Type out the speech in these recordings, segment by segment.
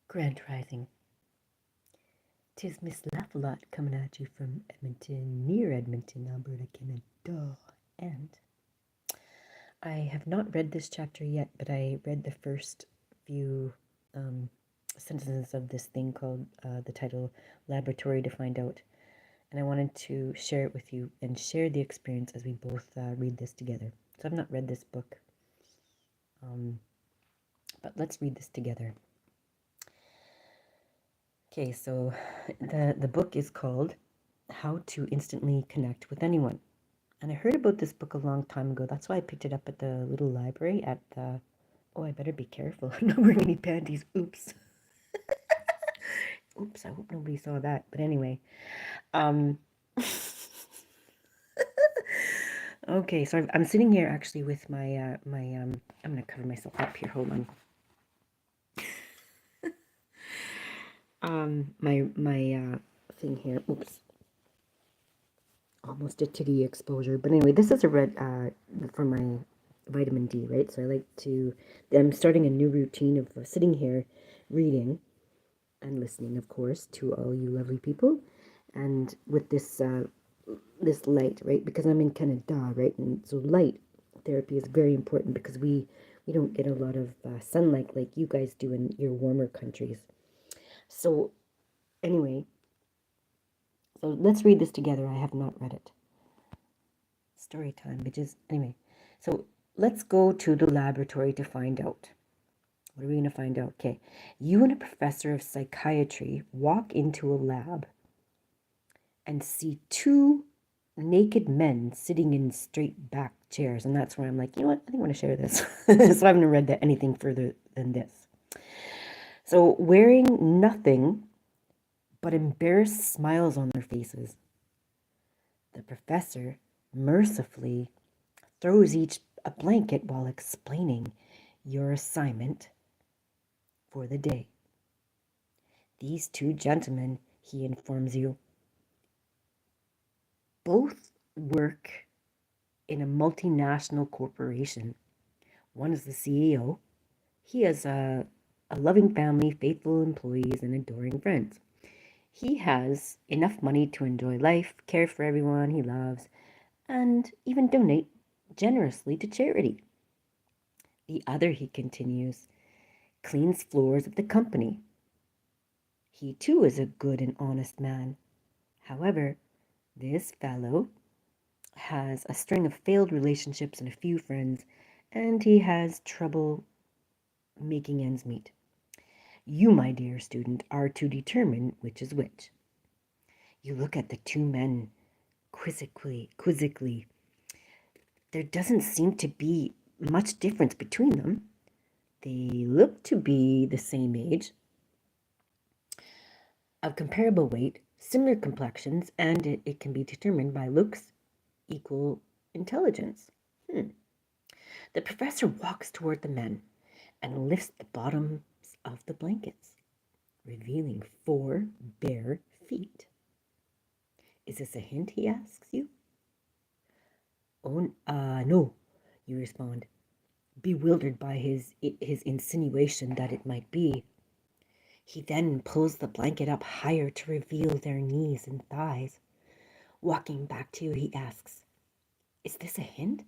Grand Rising. 'Tis Miss Lafalot coming at you from Edmonton, near Edmonton, Alberta, Canada. And I have not read this chapter yet, but I read the first few sentences of this thing called the title Laboratory to Find Out. And I wanted to share it with you and share the experience as we both read this together. So I've not read this book, but let's read this together. Okay, so the book is called How to Instantly Connect with Anyone. And I heard about this book a long time ago. That's why I picked it up at the little library at the... Oh, I better be careful. I'm not wearing any panties. Oops. Oops, I hope nobody saw that. But anyway. Okay, so I'm sitting here actually with my... I'm going to cover myself up here. Hold on. My thing here. Oops. Almost a titty exposure. But anyway, this is a red for my vitamin D, right? So I'm starting a new routine of sitting here reading and listening, of course, to all you lovely people. And with this this light, right? Because I'm in Canada, right? And so light therapy is very important because we don't get a lot of sunlight like you guys do in your warmer countries. So anyway, so let's read this together. I have not read it. Story time, bitches. Anyway, so let's go to the laboratory to find out. What are we going to find out? Okay, you and a professor of psychiatry walk into a lab and see two naked men sitting in straight back chairs. And that's where I'm like, you know what? I think I want to share this. So I haven't read anything further than this. So wearing nothing but embarrassed smiles on their faces. The professor mercifully throws each a blanket while explaining your assignment for the day. These two gentlemen, he informs you, both work in a multinational corporation. One is the CEO. He has a loving family, faithful employees, and adoring friends. He has enough money to enjoy life, care for everyone he loves, and even donate generously to charity. The other, he continues, cleans floors of the company. He too is a good and honest man. However, this fellow has a string of failed relationships and a few friends, and he has trouble making ends meet. You, my dear student, are to determine which is which. You look at the two men quizzically. There doesn't seem to be much difference between them. They look to be the same age, of comparable weight, similar complexions, and it can be determined by looks equal intelligence. The professor walks toward the men and lifts the bottoms of the blankets, revealing 4 bare feet. Is this a hint, he asks you? Oh, no, you respond, bewildered by his insinuation that it might be. He then pulls the blanket up higher to reveal their knees and thighs. Walking back to you, he asks, is this a hint?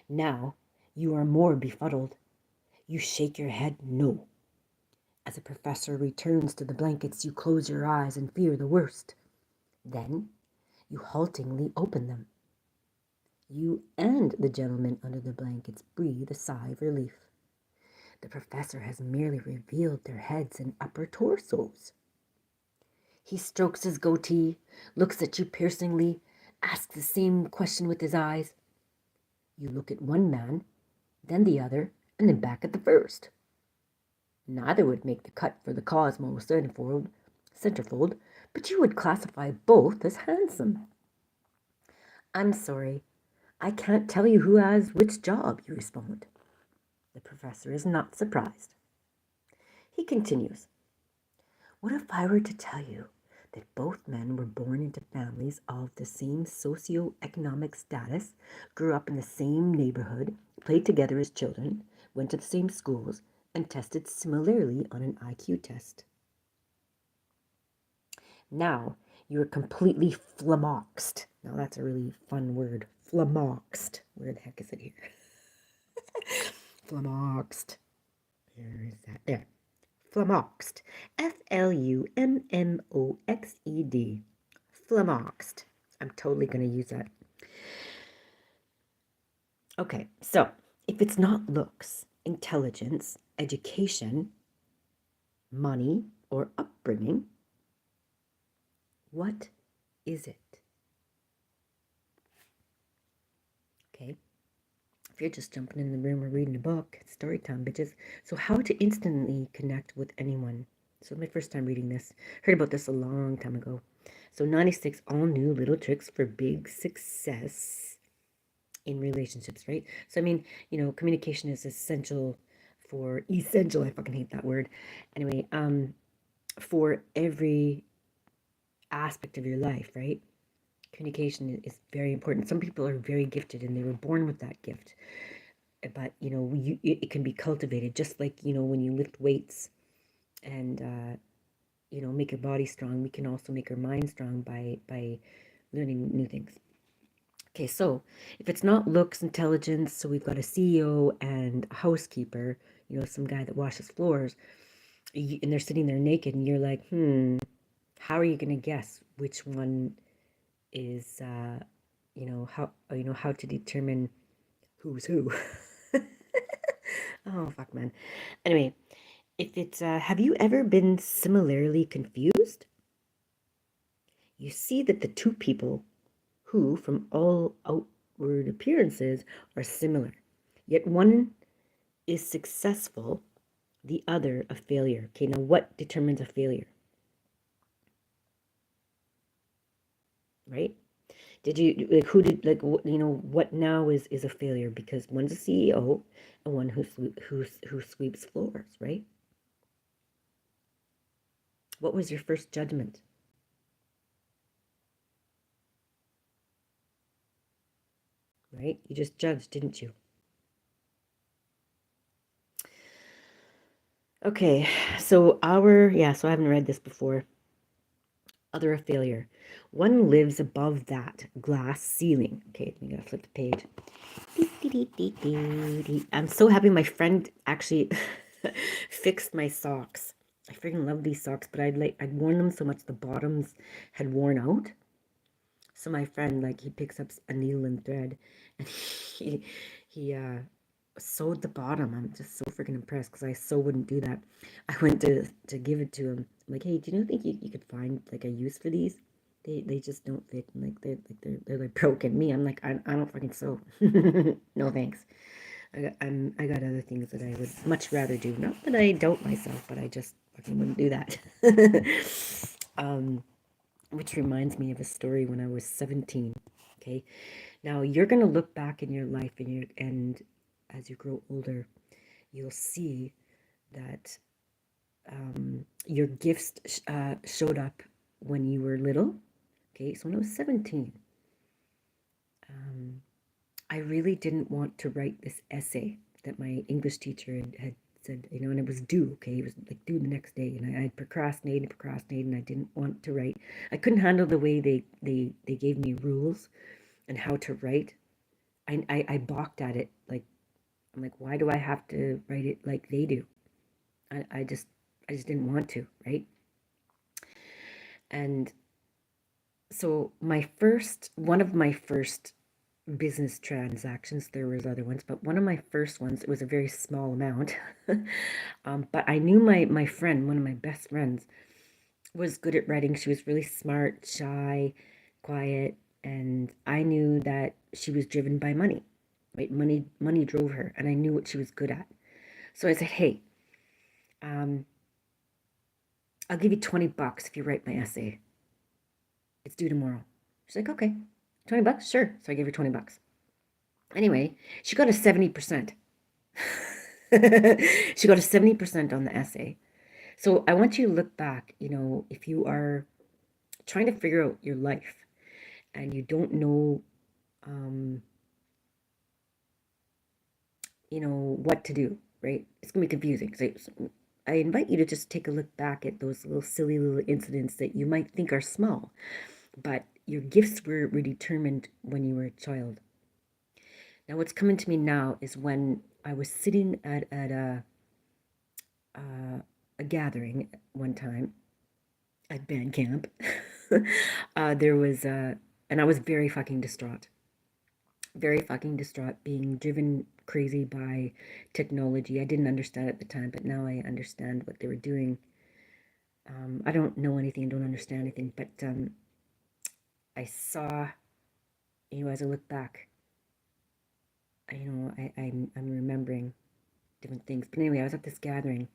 Now you are more befuddled. You shake your head no. As the professor returns to the blankets, you close your eyes and fear the worst. Then you haltingly open them. You and the gentleman under the blankets breathe a sigh of relief. The professor has merely revealed their heads and upper torsos. He strokes his goatee, looks at you piercingly, asks the same question with his eyes. You look at one man, then the other, and then back at the first. Neither would make the cut for the Cosmo centerfold, but you would classify both as handsome. I'm sorry, I can't tell you who has which job, you respond. The professor is not surprised. He continues, what if I were to tell you that both men were born into families of the same socio-economic status, grew up in the same neighborhood, played together as children, went to the same schools, and tested similarly on an IQ test. Now, you're completely flummoxed. Now, that's a really fun word. Flummoxed. Where the heck is it here? Flummoxed. Where is that? There. Flummoxed. Flummoxed. Flummoxed. I'm totally going to use that. Okay, so if it's not looks, intelligence, education, money, or upbringing, what is it? Okay, if you're just jumping in the room or reading a book, it's story time, bitches. So how to instantly connect with anyone. So my first time reading this, heard about this a long time ago. So 96 all new little tricks for big success in relationships, right? So I mean, communication is essential, I fucking hate that word. Anyway, for every aspect of your life, right? Communication is very important. Some people are very gifted and they were born with that gift. But, it can be cultivated, just like, when you lift weights and, make your body strong, we can also make our mind strong by learning new things. Okay, so if it's not looks, intelligence, so we've got a CEO and a housekeeper, some guy that washes floors, and they're sitting there naked, and you're like, how are you going to guess which one is, how to determine who's who? Oh, fuck, man. Anyway, if it's, have you ever been similarly confused? You see that the two people who, from all outward appearances, are similar, yet one is successful, the other a failure. Okay, now what determines a failure? Right? Did you like what now is a failure? Because one's a CEO and one who sweeps floors, right? What was your first judgment? Right? You just judged, didn't you? Okay, so so I haven't read this before. Other a failure. One lives above that glass ceiling. Okay, I'm gonna flip the page. I'm so happy my friend actually fixed my socks. I freaking love these socks, but I'd worn them so much the bottoms had worn out. So my friend, like, he picks up a needle and thread and he sewed the bottom. I'm just so freaking impressed because I so wouldn't do that. I went to give it to him. I'm like, hey, do you think you could find like a use for these? They just don't fit. Like they're like broken. Me, I'm like, I don't fucking sew. No thanks. I got other things that I would much rather do. Not that I don't myself, but I just fucking wouldn't do that. Which reminds me of a story when I was 17. Okay, now you're gonna look back in your life and as you grow older, you'll see that your gifts showed up when you were little. Okay, so when I was 17, I really didn't want to write this essay that my English teacher had said, and it was due, okay, it was like due the next day, and I procrastinated, and I didn't want to write. I couldn't handle the way they gave me rules and how to write. I balked at it, like, I'm like, why do I have to write it like they do? I just didn't want to, right? And so one of my first business transactions, there was other ones, but one of my first ones, it was a very small amount. But I knew my friend, one of my best friends, was good at writing. She was really smart, shy, quiet, and I knew that she was driven by money. Right? Money drove her, and I knew what she was good at. So I said, hey, I'll give you $20 if you write my essay. It's due tomorrow. She's like, okay, $20, sure. So I gave her $20. Anyway, she got a 70%. She got a 70% on the essay. So I want you to look back, if you are trying to figure out your life and you don't know, what to do, right? It's going to be confusing. So I invite you to just take a look back at those little silly little incidents that you might think are small, but your gifts were determined when you were a child. Now, what's coming to me now is when I was sitting at a gathering one time at band camp. There was, and I was very fucking distraught. Very fucking distraught, being driven crazy by technology. I didn't understand at the time, but now I understand what they were doing. I don't know anything, don't understand anything, but I saw, as I look back, I'm remembering different things. But anyway, I was at this gathering,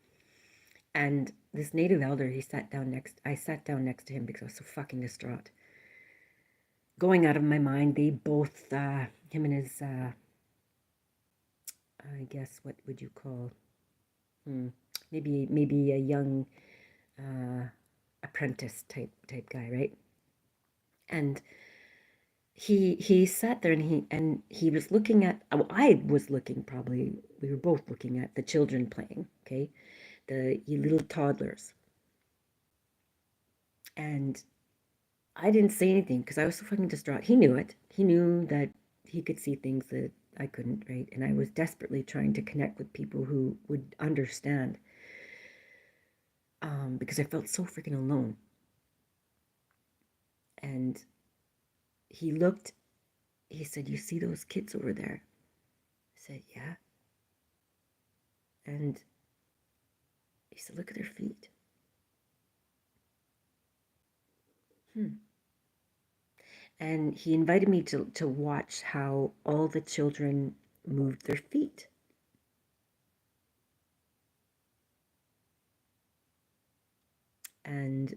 and this native elder, I sat down next to him because I was so fucking distraught. Going out of my mind, they both, him and his, I guess, what would you call, maybe a young apprentice type guy, right? And he sat there and he was looking at, I was looking, probably we were both looking at the children playing, okay, the little toddlers, and I didn't say anything because I was so fucking distraught. He knew it. He knew that he could see things that I couldn't, right? And I was desperately trying to connect with people who would understand, because I felt so freaking alone. And he looked, he said, "You see those kids over there?" I said, "Yeah." And he said, "Look at their feet." And he invited me to watch how all the children moved their feet. And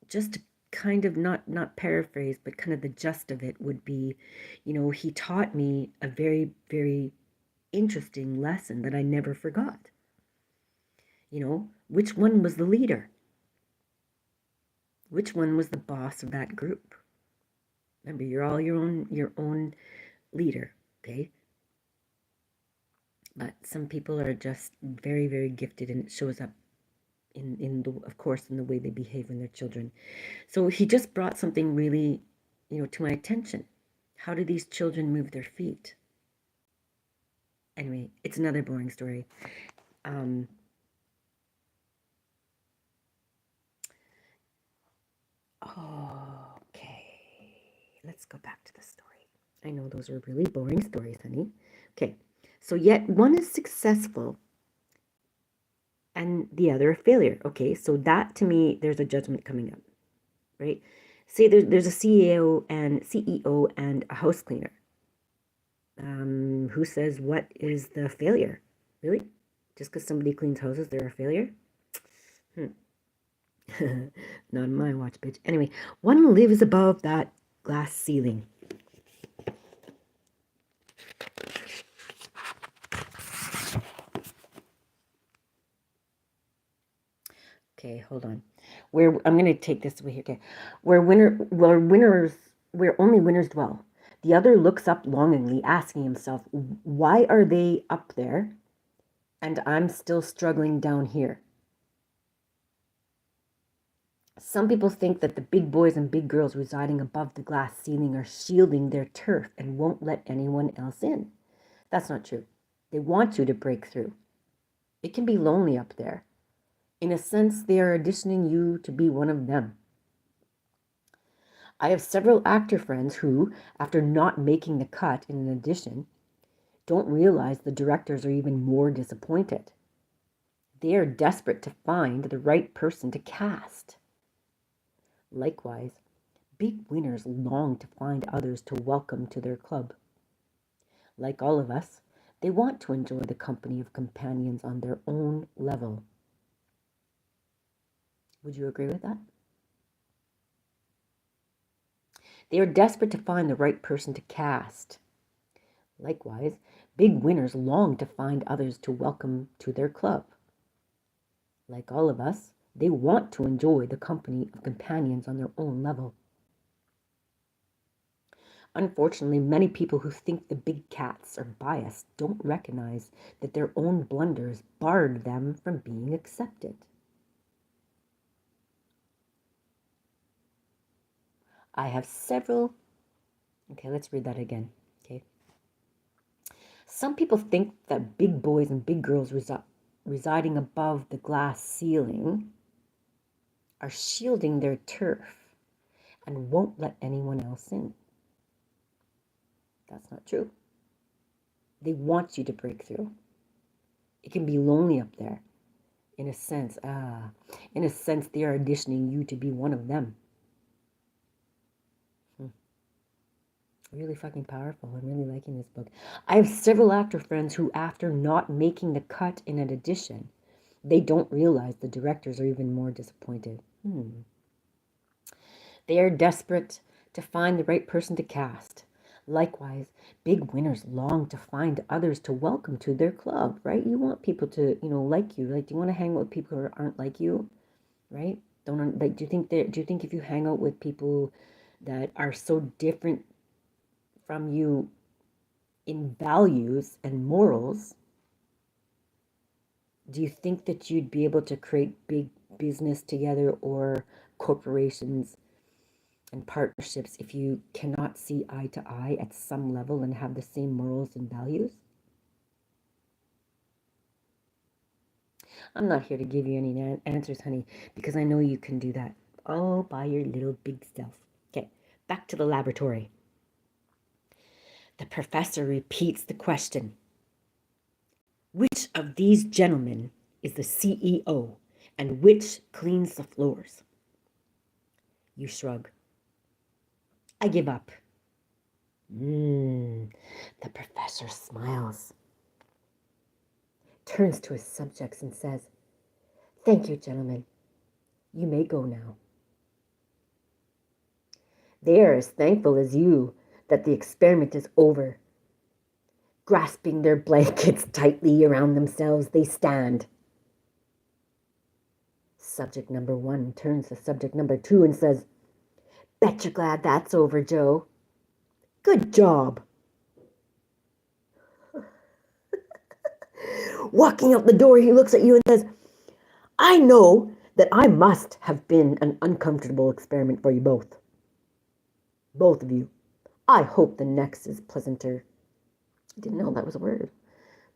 just to kind of not paraphrase, but kind of the gist of it would be, he taught me a very, very interesting lesson that I never forgot. Which one was the leader? Which one was the boss of that group? Remember, you're all your own leader, okay? But some people are just very, very gifted, and it shows up of course, in the way they behave when they're children. So he just brought something really, to my attention. How do these children move their feet? Anyway, it's another boring story. Okay, let's go back to the story. I know those are really boring stories, honey. Okay, so yet one is successful and the other a failure. Okay, so that to me, there's a judgment coming up, right? Say there's a CEO and a house cleaner. Who says what is the failure? Really? Just because somebody cleans houses, they're a failure? Not on my watch, bitch. Anyway, one lives above that glass ceiling. Okay, hold on. I'm gonna take this away here. Okay, where only winners dwell. The other looks up longingly, asking himself, "Why are they up there, and I'm still struggling down here?" Some people think that the big boys and big girls residing above the glass ceiling are shielding their turf and won't let anyone else in. That's not true. They want you to break through. It can be lonely up there. In a sense, they are auditioning you to be one of them. I have several actor friends who, after not making the cut in an audition, don't realize the directors are even more disappointed. They are desperate to find the right person to cast. Likewise, big winners long to find others to welcome to their club. Like all of us, they want to enjoy the company of companions on their own level. Would you agree with that? They are desperate to find the right person to cast. Likewise, big winners long to find others to welcome to their club. Like all of us, they want to enjoy the company of companions on their own level. Unfortunately, many people who think the big cats are biased don't recognize that their own blunders barred them from being accepted. I have several. Okay, let's read that again. Okay. Some people think that big boys and big girls residing above the glass ceiling are shielding their turf and won't let anyone else in. That's not true. They want you to break through. It can be lonely up there. In a sense, they are auditioning you to be one of them. Really fucking powerful. I'm really liking this book. I have several actor friends who, after not making the cut in an audition, they don't realize the directors are even more disappointed. They are desperate to find the right person to cast. Likewise, big winners long to find others to welcome to their club, right? You want people to, like you. Like, do you want to hang out with people who aren't like you, right? Don't like. Do you think if you hang out with people that are so different from you in values and morals, do you think that you'd be able to create big business together or corporations and partnerships if you cannot see eye to eye at some level and have the same morals and values? I'm not here to give you any answers, honey, because I know you can do that all by your little big self. Okay, back to the laboratory. The professor repeats the question. Which of these gentlemen is the CEO and which cleans the floors? You shrug. I give up. The professor smiles, turns to his subjects and says, Thank you, gentlemen. You may go now. They are as thankful as you that the experiment is over. Grasping their blankets tightly around themselves, they stand. Subject number 1 turns to subject number 2 and says, Bet you're glad that's over, Joe. Good job. Walking out the door, he looks at you and says, I know that I must have been an uncomfortable experiment for you both. Both of you. I hope the next is pleasanter. I didn't know that was a word.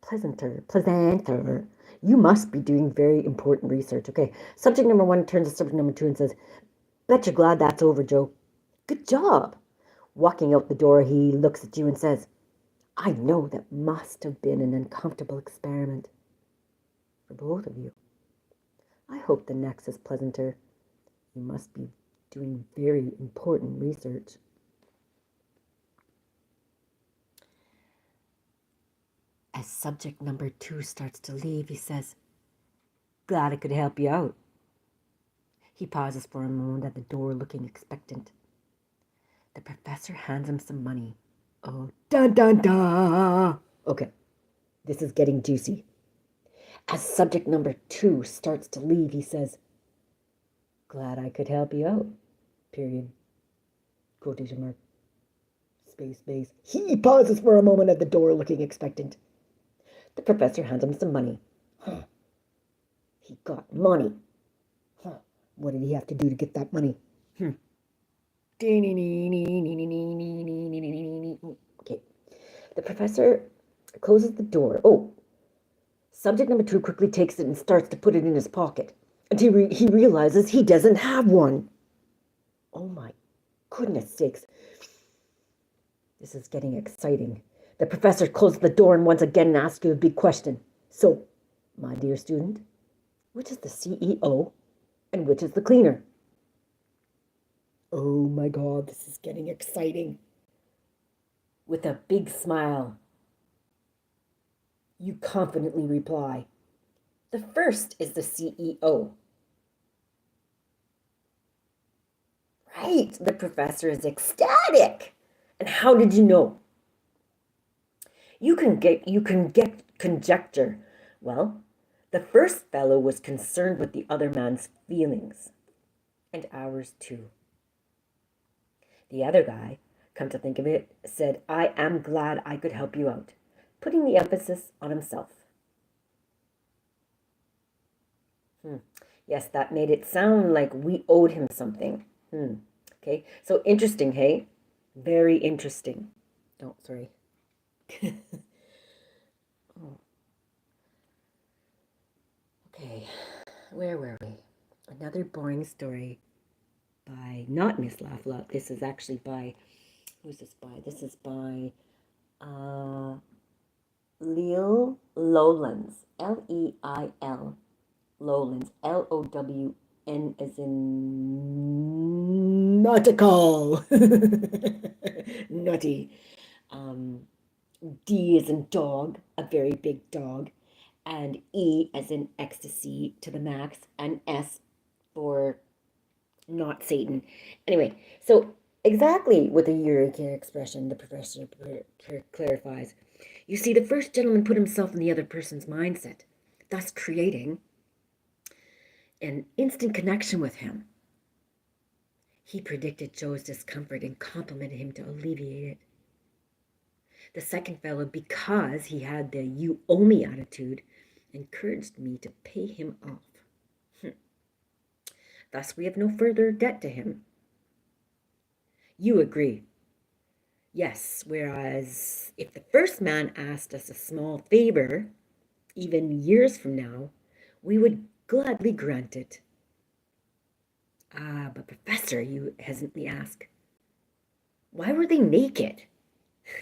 Pleasanter. You must be doing very important research. Okay, subject number 1 turns to subject number 2 and says, Bet you're glad that's over, Joe. Good job. Walking out the door, he looks at you and says, I know that must have been an uncomfortable experiment for both of you. I hope the next is pleasanter. You must be doing very important research. As subject number 2 starts to leave, he says, Glad I could help you out. He pauses for a moment at the door, looking expectant. The professor hands him some money. Oh, dun dun dun! Okay, this is getting juicy. As subject number 2 starts to leave, he says, Glad I could help you out. Period. Quotation mark. Space. He pauses for a moment at the door, looking expectant. The professor hands him some money. He got money. What did he have to do to get that money? Okay. The professor closes the door. Oh, subject number 2 quickly takes it and starts to put it in his pocket. And he realizes he doesn't have one. Oh my goodness sakes. This is getting exciting. The professor closes the door and once again asks you a big question. So, my dear student, which is the CEO and which is the cleaner? Oh my God, this is getting exciting. With a big smile, you confidently reply, The first is the CEO. Right, the professor is ecstatic. And how did you know? You can get conjecture. Well, the first fellow was concerned with the other man's feelings, and ours too. The other guy come to think of it, said, "I am glad I could help you out," putting the emphasis on himself. Yes, that made it sound like we owed him something. Okay, so interesting, hey? Very interesting. Oh, sorry. Oh, okay, where were we? Another boring story by not Miss Lafalot. This is actually by, who's this by? This is by uh, Leil Lowlands. Leil Lowlands. Lown as in nautical. Nutty. Um, D as in dog, a very big dog, and E as in ecstasy to the max, and S for not Satan. Anyway, so exactly with the Eureka expression, the professor clarifies. You see, the first gentleman put himself in the other person's mindset, thus creating an instant connection with him. He predicted Joe's discomfort and complimented him to alleviate it. The second fellow, because he had the "you owe me" attitude, encouraged me to pay him off. Thus, we have no further debt to him. You agree? Yes, whereas if the first man asked us a small favor, even years from now, we would gladly grant it. Ah, but Professor, you hesitantly ask, why were they naked?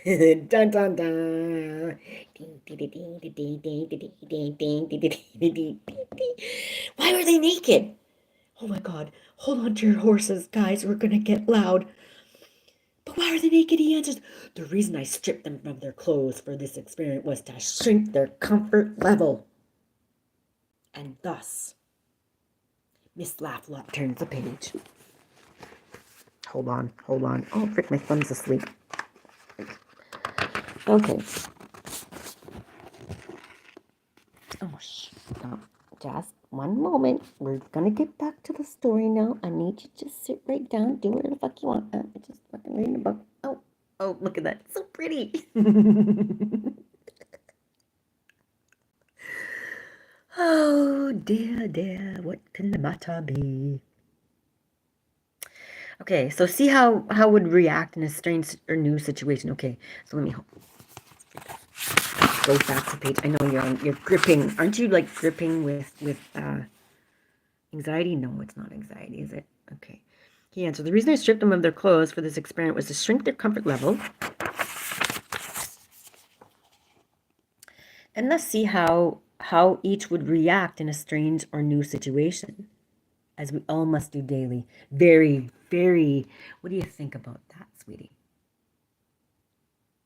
Dun dun dun. Why were they naked? Oh my God, hold on to your horses, guys, we're gonna get loud. But why are they naked? He answers, the reason I stripped them of their clothes for this experiment was to shrink their comfort level. And thus, Miss Lafalot turns the page. Hold on. Oh, frick, my thumb's asleep. Okay. Oh, stop. Just one moment. We're gonna get back to the story now. I need you to just sit right down, do whatever the fuck you want. I'm just fucking reading a book. Oh, look at that. So pretty. Oh, dear, what can the matter be? Okay, so see how would react in a strange or new situation. Okay, so let me go back to page. I know you're gripping. Aren't you like gripping with anxiety? No, it's not anxiety, is it? Okay. He answered, the reason I stripped them of their clothes for this experiment was to shrink their comfort level and thus see how each would react in a strange or new situation, as we all must do daily. Very, very, what do you think about that, sweetie?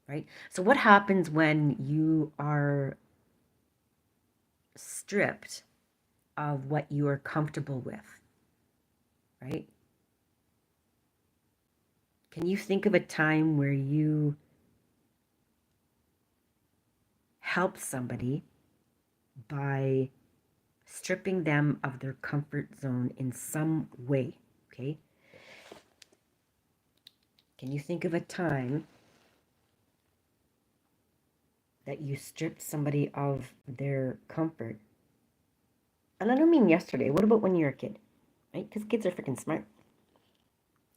Right? So what happens when you are stripped of what you are comfortable with, right? Can you think of a time where you helped somebody by stripping them of their comfort zone in some way, okay? Can you think of a time that you stripped somebody of their comfort? And I don't mean yesterday. What about when you were a kid, right? Because kids are freaking smart.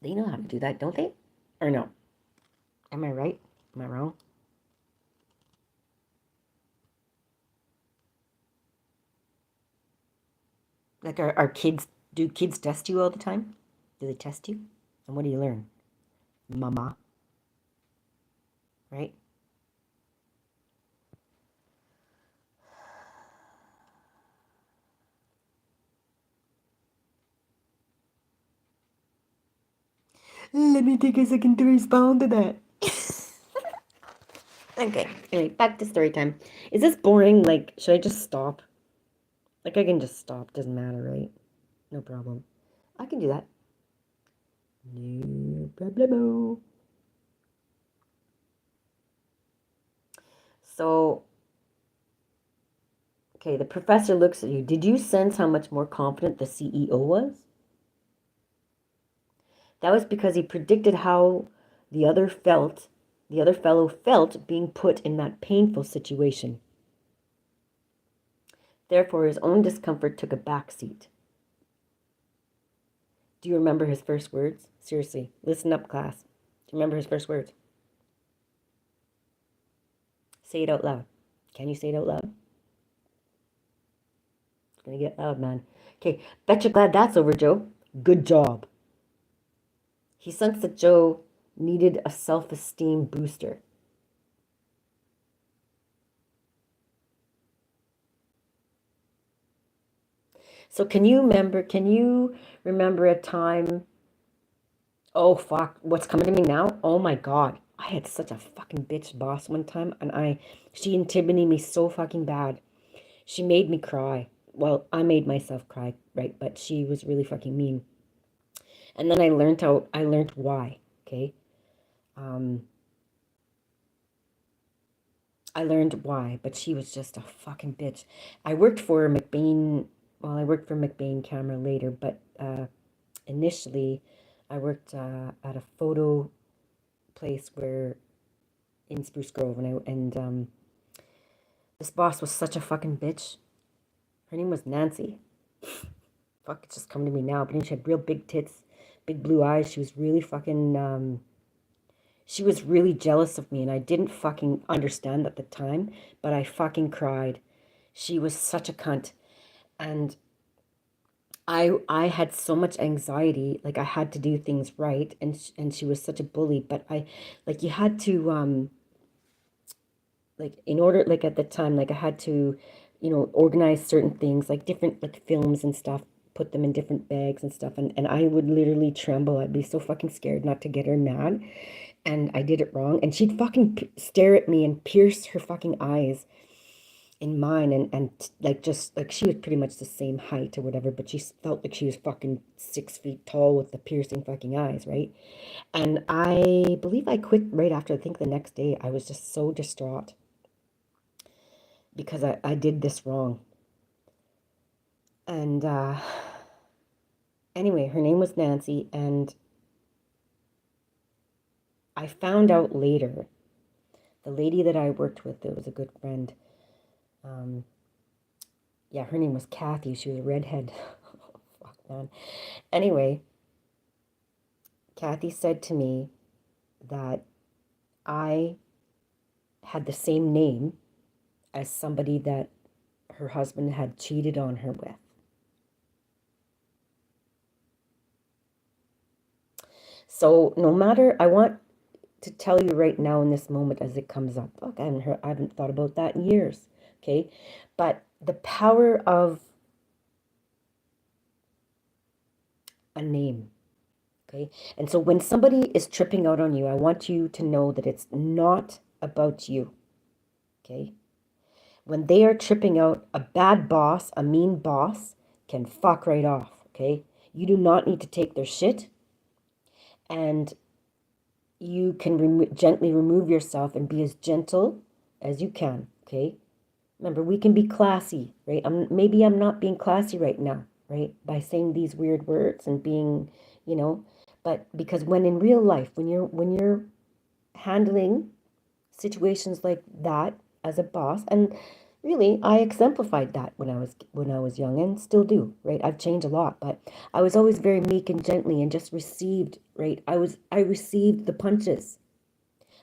They know how to do that, don't they? Or no? Am I right? Am I wrong? Like, are kids, do kids test you all the time? Do they test you? And what do you learn? Mama, right? Let me take a second to respond to that. Okay, anyway, back to story time. Is this boring? Like, should I just stop? Like, I can just stop. Doesn't matter, right? No problem. I can do that. No problemo. So, okay, the professor looks at you. Did you sense how much more confident the CEO was? That was because he predicted how the other fellow felt being put in that painful situation. Therefore, his own discomfort took a back seat. Do you remember his first words? Seriously, listen up, class. Do you remember his first words? Say it out loud. Can you say it out loud? It's gonna get loud, man. Okay, bet you're glad that's over, Joe. Good job. He sensed that Joe needed a self-esteem booster. So can you remember a time? Oh fuck, what's coming to me now? Oh my god. I had such a fucking bitch boss one time, and she intimidated me so fucking bad. She made me cry. Well, I made myself cry, right? But she was really fucking mean. And then I learned why, okay? Um, I learned why, but she was just a fucking bitch. I worked for McBain, well, I worked for McBain Camera later, but initially I worked at a photo place where in Spruce Grove, and this boss was such a fucking bitch. Her name was Nancy. Fuck, it's just coming to me now. But she had real big tits, big blue eyes. She was really fucking. She was really jealous of me, and I didn't fucking understand at the time. But I fucking cried. She was such a cunt, and I had so much anxiety. Like I had to do things right, and she was such a bully. But like you had to like in order, like at the time, like I had to, organize certain things, like different like films and stuff, put them in different bags and stuff, and I would literally tremble. I'd be so fucking scared not to get her mad, and I did it wrong, and she'd fucking stare at me and pierce her fucking eyes in mine, and like just like she was pretty much the same height or whatever, but she felt like she was fucking 6 feet tall with the piercing fucking eyes, right? And I believe I quit right after. I think the next day I was just so distraught because I did this wrong. And anyway, her name was Nancy, and I found out later, the lady that I worked with, that was a good friend, yeah, her name was Kathy. She was a redhead. Fuck, man. Anyway, Kathy said to me that I had the same name as somebody that her husband had cheated on her with. So no matter, I want to tell you right now in this moment as it comes up. Look, I haven't thought about that in years, okay? But the power of a name, okay? And so when somebody is tripping out on you, I want you to know that it's not about you, okay? When they are tripping out, a bad boss, a mean boss, can fuck right off, okay? You do not need to take their shit, and you can gently remove yourself and be as gentle as you can, okay? Remember, we can be classy, right? Maybe I'm not being classy right now, right? By saying these weird words and being, but because when in real life, when you're handling situations like that as a boss, and really I exemplified that when I was young and still do, right? I've changed a lot, but I was always very meek and gently and just received, right? I received the punches.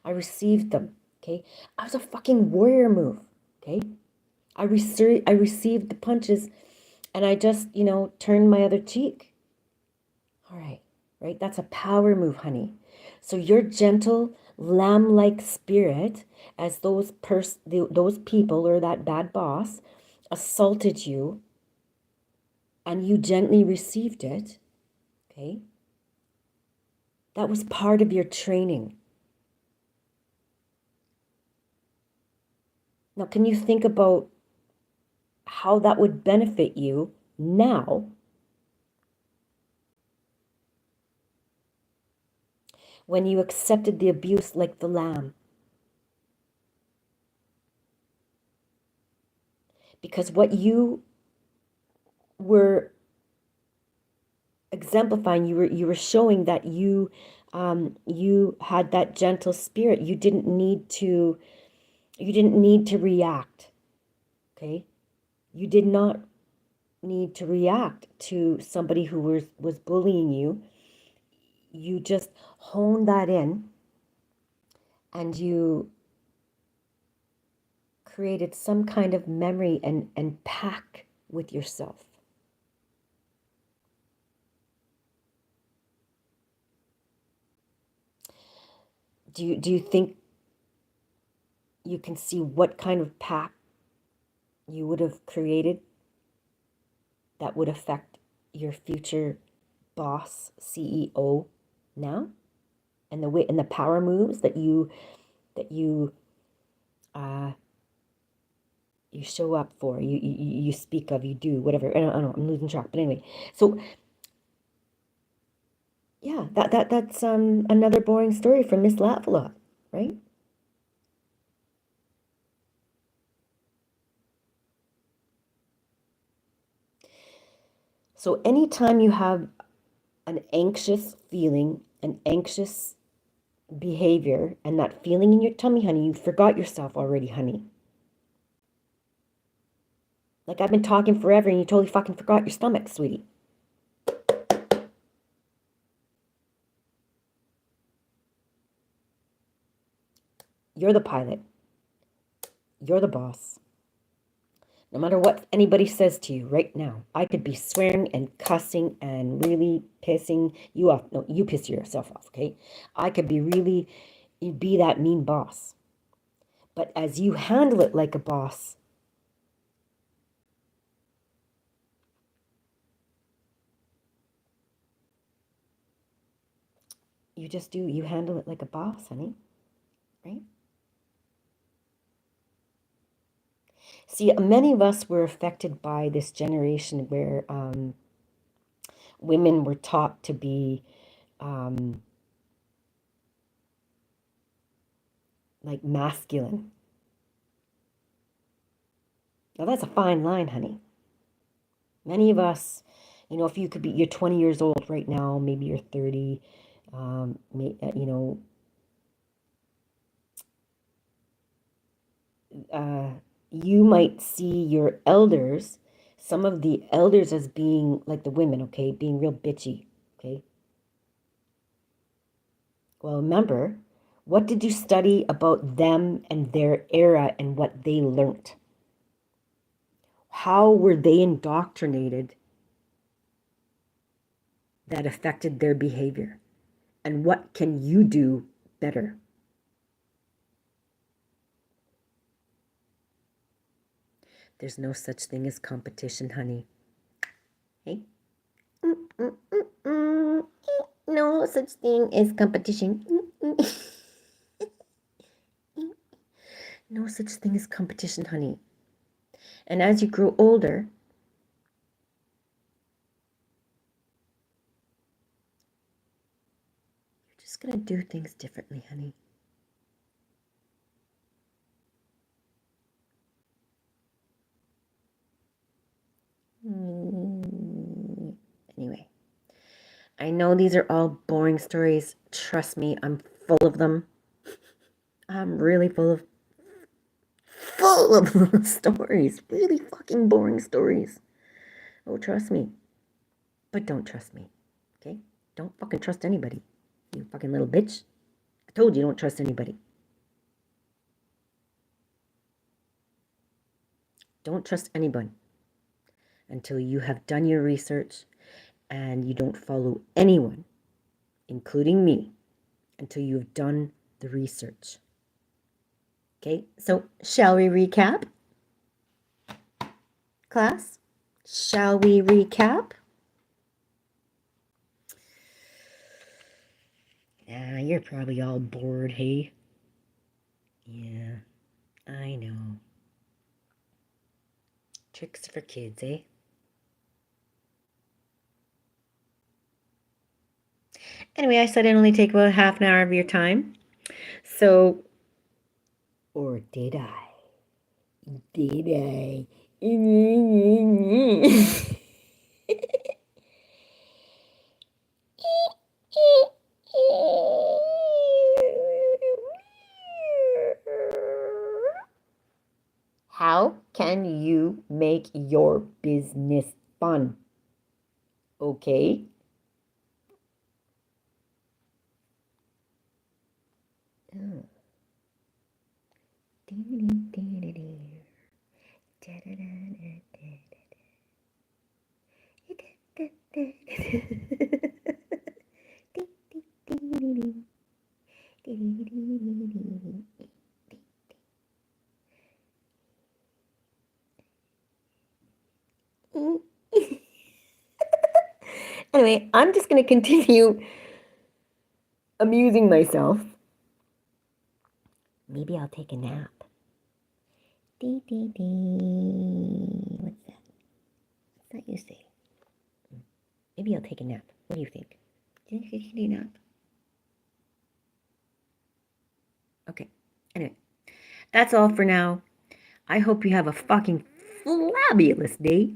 I received them, okay? I was a fucking warrior move, okay? I received the punches, and I just, turned my other cheek. All right? That's a power move, honey. So your gentle lamb-like spirit, as those people or that bad boss assaulted you, and you gently received it, okay? That was part of your training. Now, can you think about how that would benefit you now when you accepted the abuse like the lamb? Because what you were exemplifying, you were showing that you You had that gentle spirit. You didn't need to react. Okay? You did not need to react to somebody who was bullying you. You just honed that in, and you created some kind of memory and pact with yourself. Do you think you can see what kind of pact you would have created that would affect your future boss, CEO now? And the way and the power moves that you uh you show up for, you speak of, you do, whatever. I don't know, I'm losing track. But anyway, so yeah, that's another boring story from Miss Lafalot, right? So anytime you have an anxious feeling, an anxious behavior, and that feeling in your tummy, honey, you forgot yourself already, honey. Like I've been talking forever and you totally fucking forgot your stomach, sweetie. You're the pilot. You're the boss. No matter what anybody says to you right now, I could be swearing and cussing and really pissing you off. No, you piss yourself off, okay? I could be that mean boss. But as you handle it like a boss, you handle it like a boss, honey, right? See, many of us were affected by this generation where women were taught to be like masculine. Now that's a fine line, honey. Many of us, if you're 20 years old right now, maybe you're 30, you might see your elders, some of the elders as being like the women, okay, being real bitchy, okay? Well, remember, what did you study about them and their era and what they learnt? How were they indoctrinated that affected their behavior? And what can you do better? There's no such thing as competition, honey. Hey? No such thing as competition. No such thing as competition, honey. And as you grow older, you're just going to do things differently, honey. Anyway, I know these are all boring stories. Trust me, I'm full of them. I'm really full of stories. Really fucking boring stories. Oh, trust me. But don't trust me, okay? Don't fucking trust anybody. You fucking little bitch. I told you don't trust anybody. Don't trust anyone until you have done your research, and you don't follow anyone, including me, until you've done the research. Okay, so shall we recap? Class, shall we recap? You're probably all bored, hey? Yeah, I know. Tricks for kids, eh? Anyway, I said I'd only take about half an hour of your time. So, or did I? Did I? How can you make your business fun? Okay? Oh. Anyway, I'm just going to continue amusing myself. Maybe I'll take a nap. What's that? What's that you say? Maybe I'll take a nap. What do you think? Do you think you should take a nap? Okay. Anyway, that's all for now. I hope you have a fucking fabulous day.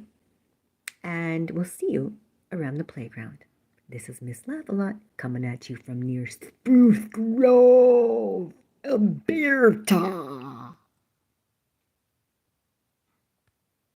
And we'll see you around the playground. This is Miss Lafalot coming at you from near Spruce Grove, Alberta.